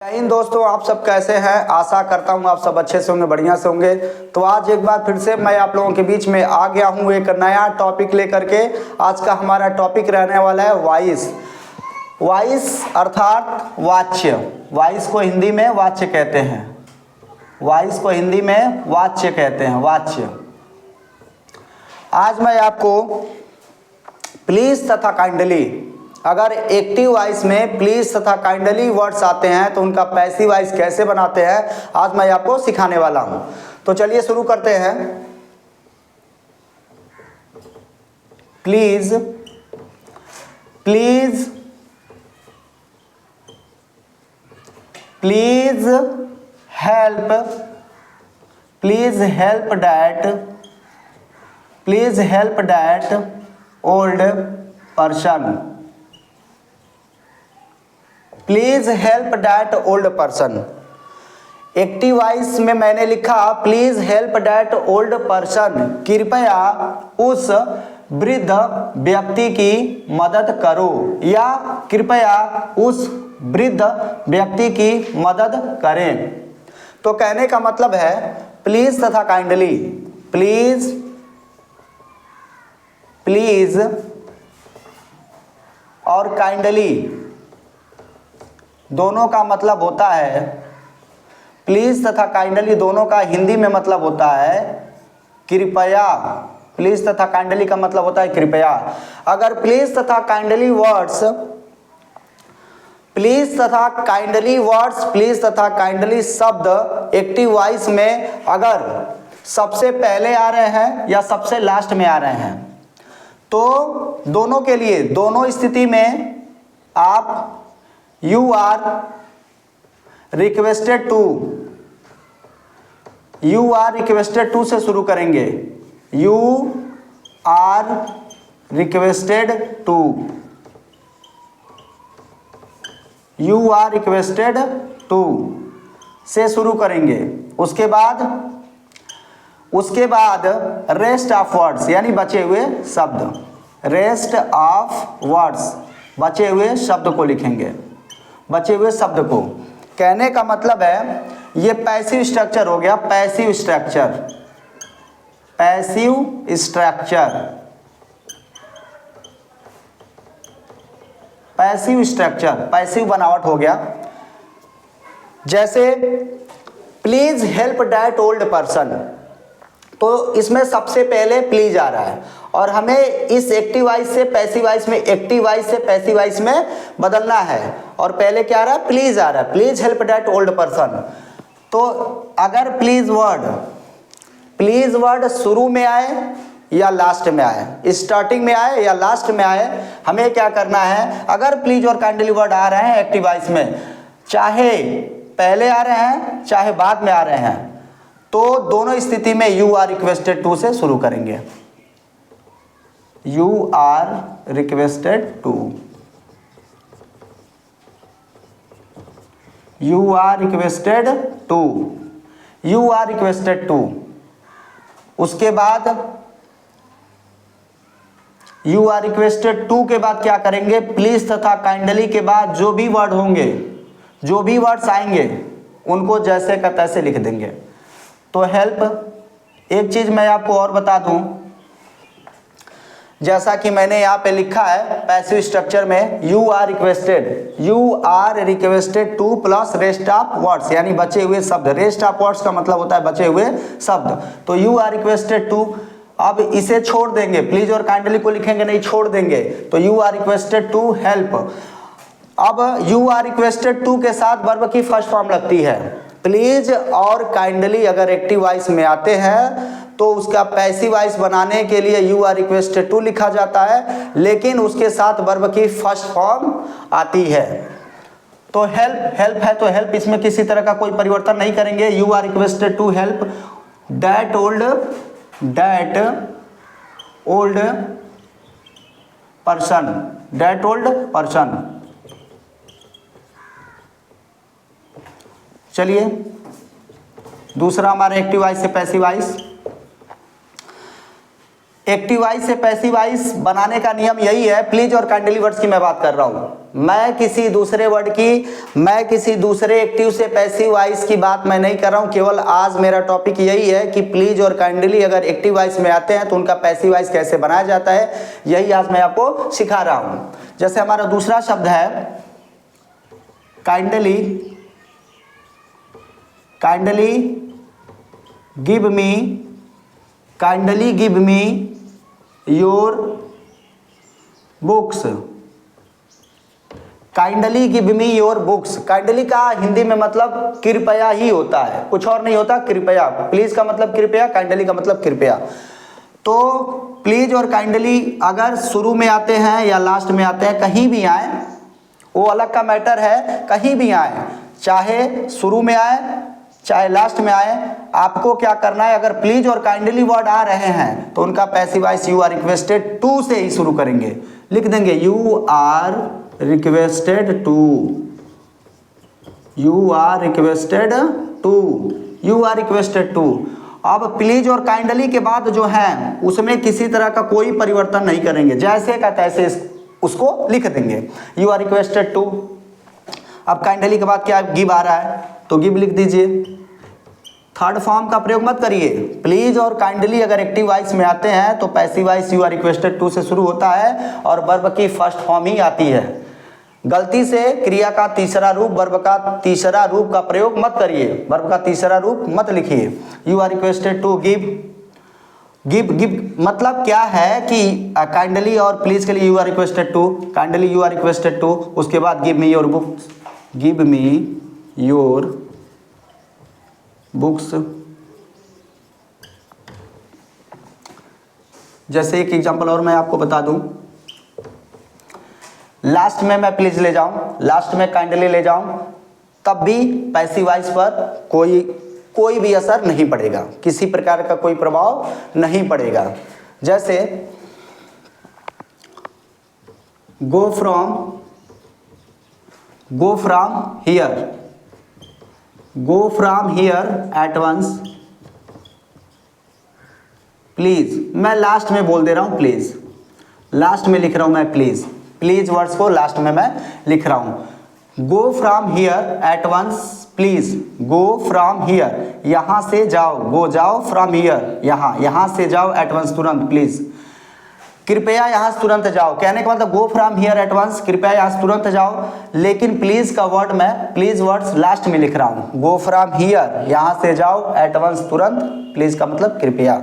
हिंद दोस्तों, आप सब कैसे हैं। आशा करता हूं आप सब अच्छे से होंगे, बढ़िया से होंगे। तो आज एक बार फिर से मैं आप लोगों के बीच में आ गया हूं एक नया टॉपिक लेकर के। आज का हमारा टॉपिक रहने वाला है वॉइस। वॉइस अर्थात वाच्य। वॉइस को हिंदी में वाच्य कहते हैं। वॉइस को हिंदी में वाच्य कहते हैं, वाच्य। आज मैं आपको प्लीज तथा काइंडली, अगर एक्टिव वॉइस में प्लीज तथा काइंडली वर्ड्स आते हैं तो उनका पैसिव वॉइस कैसे बनाते हैं, आज मैं आपको सिखाने वाला हूं। तो चलिए शुरू करते हैं। Please, please, please help, please help that, please help that old person, please help that old person. Active voice में मैंने लिखा please help that old person, कृपया उस वृद्ध व्यक्ति की मदद करो, या कृपया उस वृद्ध व्यक्ति की मदद करें। तो कहने का मतलब है प्लीज तथा काइंडली। प्लीज, प्लीज और काइंडली दोनों का मतलब होता है, प्लीज तथा काइंडली दोनों का हिंदी में मतलब होता है कृपया। प्लीज तथा काइंडली का मतलब होता है कृपया। अगर प्लीज तथा काइंडली वर्ड्स, प्लीज तथा काइंडली वर्ड्स, प्लीज तथा काइंडली शब्द एक्टिव वॉइस में अगर सबसे पहले आ रहे हैं या सबसे लास्ट में आ रहे हैं, तो दोनों के लिए, दोनों स्थिति में आप you are requested to, you are requested to से शुरू करेंगे। You are requested to, you are requested to से शुरू करेंगे। उसके बाद रेस्ट ऑफ वर्ड्स यानी बचे हुए शब्द, रेस्ट ऑफ वर्ड्स, बचे हुए शब्द को लिखेंगे। बचे हुए शब्द को, कहने का मतलब है ये पैसिव स्ट्रक्चर हो गया। Passive structure, passive structure, passive structure, passive बनावट हो गया। जैसे please help that old person, तो इसमें सबसे पहले प्लीज आ रहा है और हमें इस एक्टिव वॉइस से पैसिव वॉइस में, एक्टिव वॉइस से पैसिव वॉइस में बदलना है। और पहले क्या आ रहा है, प्लीज आ रहा है, please help that old person. तो अगर प्लीज वर्ड शुरू में आए या लास्ट में आए, स्टार्टिंग में आए या लास्ट में आए, हमें क्या करना है, अगर प्लीज और काइंडली वर्ड आ रहे हैं एक्टिव वॉइस में, चाहे पहले आ रहे हैं चाहे बाद में आ रहे हैं, तो दोनों स्थिति में यू आर रिक्वेस्टेड टू से शुरू करेंगे। You are requested to, you are requested to, you are requested to. उसके बाद यू आर रिक्वेस्टेड टू के बाद क्या करेंगे, प्लीज तथा काइंडली के बाद जो भी वर्ड होंगे, जो भी वर्ड्स आएंगे, उनको जैसे का तैसे लिख देंगे। तो हेल्प, एक चीज मैं आपको और बता दूं, जैसा कि मैंने यहाँ पे लिखा है पैसिव स्ट्रक्चर में, you are requested to plus rest of words यानी बचे हुए शब्द। रेस्ट ऑफ वर्ड्स का मतलब होता है बचे हुए शब्द। तो यू आर रिक्वेस्टेड टू, अब इसे छोड़ देंगे, प्लीज और काइंडली को लिखेंगे नहीं, छोड़ देंगे। तो you are requested to help. अब यू आर रिक्वेस्टेड टू के साथ वर्ब की फर्स्ट फॉर्म लगती है। प्लीज और काइंडली अगर एक्टिव वॉइस में आते हैं तो उसका पैसिव वॉइस बनाने के लिए यू आर रिक्वेस्टेड टू लिखा जाता है, लेकिन उसके साथ वर्ब की फर्स्ट फॉर्म आती है। तो हेल्प, हेल्प है तो हेल्प, इसमें किसी तरह का कोई परिवर्तन नहीं करेंगे। You are requested to help that old person, that old person. चलिए दूसरा हमारा एक्टिव वॉइस से पैसिव वॉइस। एक्टिव वॉइस से पैसिव वॉइस बनाने का नियम यही है। प्लीज और काइंडली वर्ड्स की मैं बात कर रहा हूं। मैं किसी दूसरे एक्टिव से पैसिव वॉइस की बात मैं नहीं कर रहा हूं, केवल आज मेरा टॉपिक यही है कि प्लीज और काइंडली अगर एक्टिव वॉइस में आते हैं तो उनका पैसिव वॉइस कैसे बनाया जाता है, यही आज मैं आपको सिखा रहा हूं। जैसे हमारा दूसरा शब्द है kindly give me your books. Kindly give me your books, kindly का हिंदी में मतलब कृपया ही होता है, कुछ और नहीं होता, कृपया। प्लीज का मतलब कृपया, काइंडली का मतलब कृपया। तो प्लीज और काइंडली अगर शुरू में आते हैं या लास्ट में आते हैं, कहीं भी आए वो अलग का मैटर है, कहीं भी आए, चाहे शुरू में आए चाहे लास्ट में आए, आपको क्या करना है, अगर प्लीज और काइंडली वर्ड आ रहे हैं तो उनका passive voice you are requested to से ही शुरू करेंगे। लिख देंगे you are requested to, you are requested to, you are requested to. अब प्लीज और काइंडली के बाद जो है उसमें किसी तरह का कोई परिवर्तन नहीं करेंगे, जैसे का तैसे उसको लिख देंगे, यू आर रिक्वेस्टेड टू। अब काइंडली के बाद क्या गिव आ रहा है तो गिव लिख दीजिए। थर्ड फॉर्म का प्रयोग मत करिए। प्लीज और काइंडली अगर एक्टिव वॉइस में आते हैं तो passive voice you are requested to से शुरू होता है और वर्ब की फर्स्ट फॉर्म ही आती है। गलती से क्रिया का तीसरा रूप, वर्ब का तीसरा रूप का प्रयोग मत करिए, वर्ब का तीसरा रूप मत लिखिए। You are requested to give, give मतलब क्या है कि काइंडली और प्लीज के लिए you are requested to, kindly you are requested to, उसके बाद give me your books, give me your books. जैसे एक एग्जांपल और मैं आपको बता दूं, लास्ट में मैं प्लीज ले जाऊं, लास्ट में काइंडली ले जाऊं, तब भी पैसिव वॉइस पर कोई भी असर नहीं पड़ेगा, किसी प्रकार का कोई प्रभाव नहीं पड़ेगा। जैसे go from here at once, please, मैं लास्ट में बोल दे रहा हूं प्लीज, लास्ट में लिख रहा हूं मैं प्लीज वर्ड्स को लास्ट में मैं लिख रहा हूं। Go from here at once please, go from here, यहां से जाओ, गो जाओ, फ्रॉम हियर यहां से जाओ, एट वंस तुरंत, प्लीज कृपया यहां से तुरंत जाओ। कहने का मतलब go from here at once, कृपया यहां से तुरंत जाओ, लेकिन प्लीज का वर्ड मैं प्लीज वर्ड्स लास्ट में लिख रहा हूं। गो फ्रॉम हियर यहां से जाओ, एट वंस तुरंत, प्लीज का मतलब कृपया,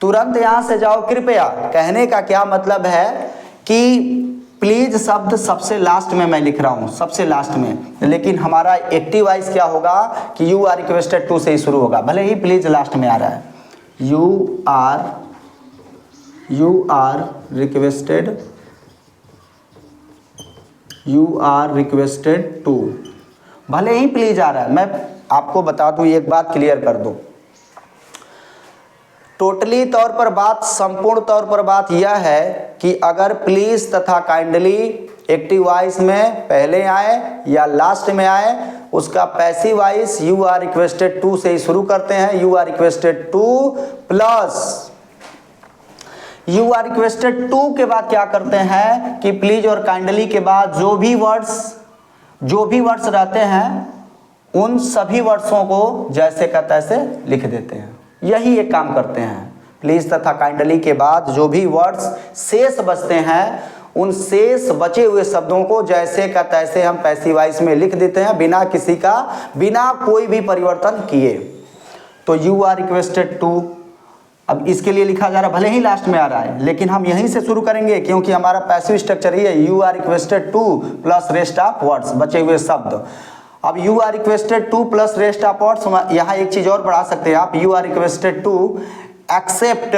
तुरंत यहां से जाओ कृपया। कहने का क्या मतलब है कि प्लीज शब्द सबसे लास्ट में मैं लिख रहा हूं, सबसे लास्ट में, लेकिन हमारा एक्टिव वॉइस क्या होगा कि यू आर रिक्वेस्टेड टू से ही शुरू होगा, भले ही प्लीज लास्ट में आ रहा है। यू आर रिक्वेस्टेड टू, भले ही प्लीज आ रहा है। मैं आपको बता दूं, एक बात क्लियर कर दूं, टोटली तौर पर बात, संपूर्ण तौर पर बात यह है कि अगर प्लीज तथा काइंडली एक्टिव वॉइस में पहले आए या लास्ट में आए, उसका passive voice you are requested to से ही शुरू करते हैं। You are requested to plus you are requested to के बाद क्या करते हैं कि प्लीज और काइंडली के बाद जो भी वर्ड्स रहते हैं उन सभी वर्ड्सों को जैसे का तैसे लिख देते हैं। यही एक काम करते हैं। प्लीज तथा काइंडली के बाद जो भी वर्ड्स शेष बचते हैं, उन शेष बचे हुए शब्दों को जैसे का तैसे हम पैसिव वॉइस में लिख देते हैं, बिना कोई भी परिवर्तन किए। तो यू आर रिक्वेस्टेड टू, अब इसके लिए लिखा जा रहा है, भले ही लास्ट में आ रहा है, लेकिन हम यहीं से शुरू करेंगे क्योंकि हमारा पैसिव स्ट्रक्चर ही है you are requested to plus rest of words, बचे हुए शब्द। अब you are requested to plus rest of words, यहाँ एक चीज और बढ़ा सकते हैं आप, you are requested to accept,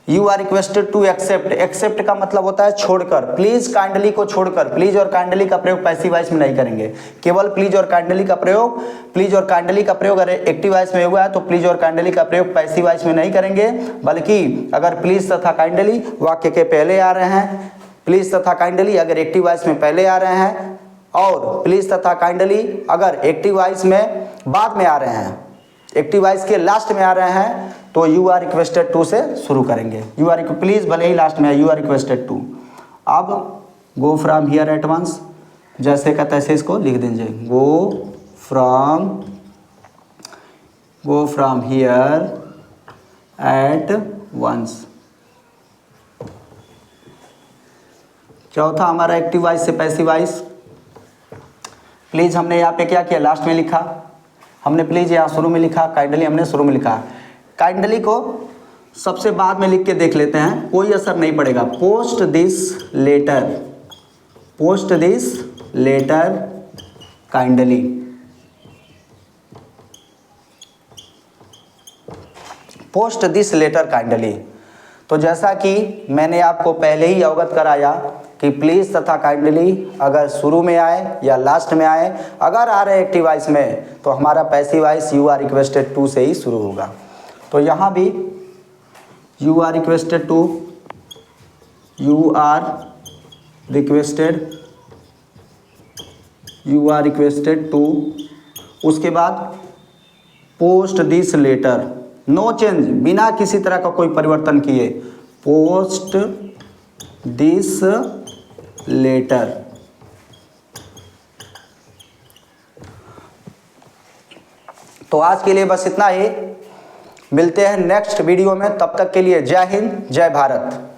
you are requested to accept. Accept का मतलब होता है छोड़कर, प्लीज काइंडली को छोड़कर। प्लीज और काइंडली का प्रयोग पैसिव वॉइस में नहीं करेंगे, केवल प्लीज और काइंडली का प्रयोग अगर एक्टिव वॉइस में हुआ है तो प्लीज और काइंडली का प्रयोग पैसिव वॉइस में नहीं करेंगे, बल्कि अगर प्लीज तथा काइंडली वाक्य के पहले आ रहे हैं, प्लीज तथा काइंडली अगर एक्टिव वॉइस में पहले आ रहे हैं और प्लीज तथा काइंडली अगर एक्टिव वॉइस में बाद में आ रहे हैं, एक्टिव वॉइस के लास्ट में आ रहे हैं, तो यू आर रिक्वेस्टेड टू से शुरू करेंगे। यू आर प्लीज भले ही लास्ट में है, यू आर रिक्वेस्टेड टू। अब go from here at once, जैसे का तैसे इसको लिख दीजिए, go from here at once. चौथा हमारा एक्टिव वॉइस से पैसिव वॉइस। प्लीज हमने यहाँ पे क्या किया, लास्ट में लिखा हमने, प्लीज यहाँ शुरू में लिखा, काइंडली हमने शुरू में लिखा। काइंडली को सबसे बाद में लिख के देख लेते हैं, कोई असर नहीं पड़ेगा। Post this letter kindly. Post this letter kindly. तो जैसा कि मैंने आपको पहले ही अवगत कराया कि प्लीज तथा काइंडली अगर शुरू में आए या लास्ट में आए, अगर आ रहे एक्टिव वॉइस में तो हमारा passive voice you are requested to से ही शुरू होगा। तो यहाँ भी यू आर रिक्वेस्टेड टू, उसके बाद post this letter, no change, बिना किसी तरह का कोई परिवर्तन किए, पोस्ट दिस लेटर। तो आज के लिए बस इतना ही, मिलते हैं नेक्स्ट वीडियो में, तब तक के लिए जय हिंद जय भारत।